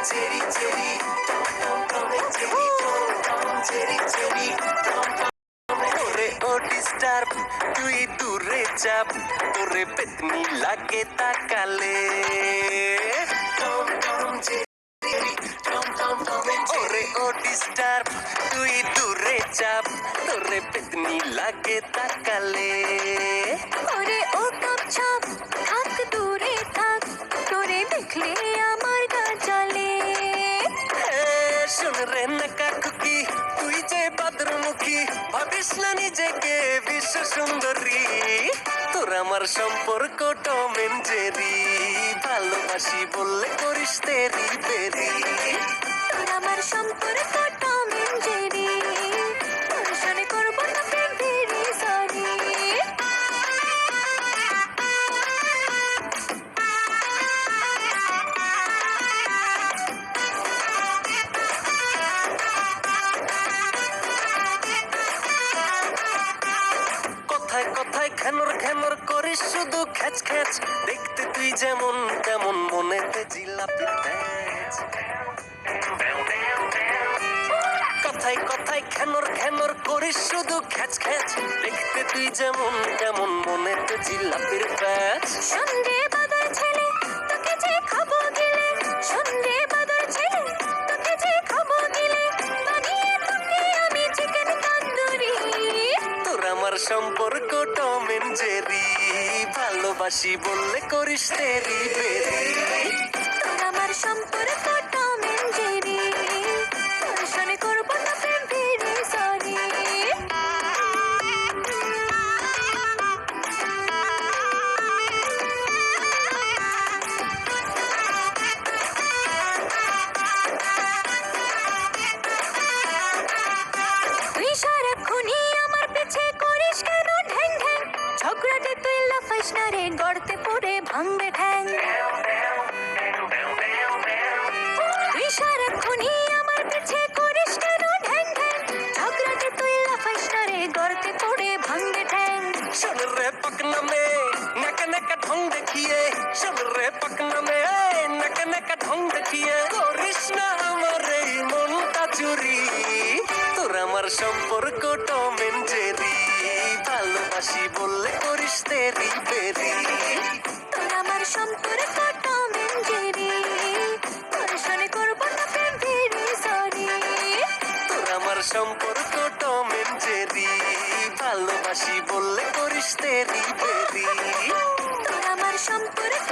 cherry Cherry Tom Tom টমে Cherry Tom Tom Cherry Cherry Tom Tom ওরে ও disturb তুই দূরে চাপ তোরে পেতনি লাগে তাকালে Tom Tom Cherry Tom Tom টমে ওরে ও ডিস্টার্ব তুই দূরে চাপ তোরে পেতনি লাগে তাকালে ওরে ও কাপছাপ থাক দূরে থাক তোরে দেখলে আমার গা জ্বলে শুন রে নাকা খুকি তুই যে বাদরমুখী ভাবিস না নিজেকে বিশ্ব সুন্দরী তোর আমার সম্পর্ক টম এন্ড জেরি ভালোবাসি বললে করিস তেরি বেরি তোর আমার সম্পর্ক টম এন্ড জেরি তোর সনে করবো না প্রেম ভেরি সরি কথায় কথায় ঘ্যানর ঘ্যানর করিস শুধু খ্যাচ খ্যাচ দেখতে তুই যেমন তেমন মনেতে জিলাপি প্যাচ কথায় কথায় ঘ্যানর ঘ্যানর করিস শুধু খ্যাচ খ্যাচ দেখতে তুই যেমন তেমন মনেতে জিলাপির প্যাচ সন্ধে বাদল ছেলে তোকে যে খাবো গিলে সন্ধে বাদল ছেলে তোকে যে খাবো গিলে বানিয়ে তোকে আমি চিকেন তন্দুরি তোর আমার সম্পর্ক টম এন্ড জেরি ভালোবাসি বললে করিস তেরি বেরি তোর আমার সম্পর্ক টম এন্ড জেরি তোর সনে করবো না প্রেম ভেরি সরি তুই সারাক্ষণই আমার পিছে করিস কেন ঢ্যাং ঢ্যাং ঝগড়াতে তুই লাফাইস না রে গড়তে পড়ে ভাঙবে ঠ্যাং তুই সারাক্ষণই আমার পিছে করিস কেন ঢ্যাং ঢ্যাং ঝগড়াতে তুই লাফাইস না রে গড়তে পড়ে ভাঙবে ঠ্যাং শোন রে পকনা মে নাকা নাকা ঢং দেখিয়ে শোন রে পকনা মে নাকা নাকা ঢং দেখিয়ে করিস না আমার এই মনটা চুরি তোর আমার সম্পর্ক টম এন্ড জেরি ভালোবাসি বললে করিস তেরি বেরি তোর আমার সম্পর্ক টম এন্ড জেরি তোর সনে করবো না প্রেম ভেরি সরি তোর আমার সম্পর্ক টম এন্ড জেরি ভালোবাসি বললে করিস তেরি বেরি তোর আমার সম্পর্ক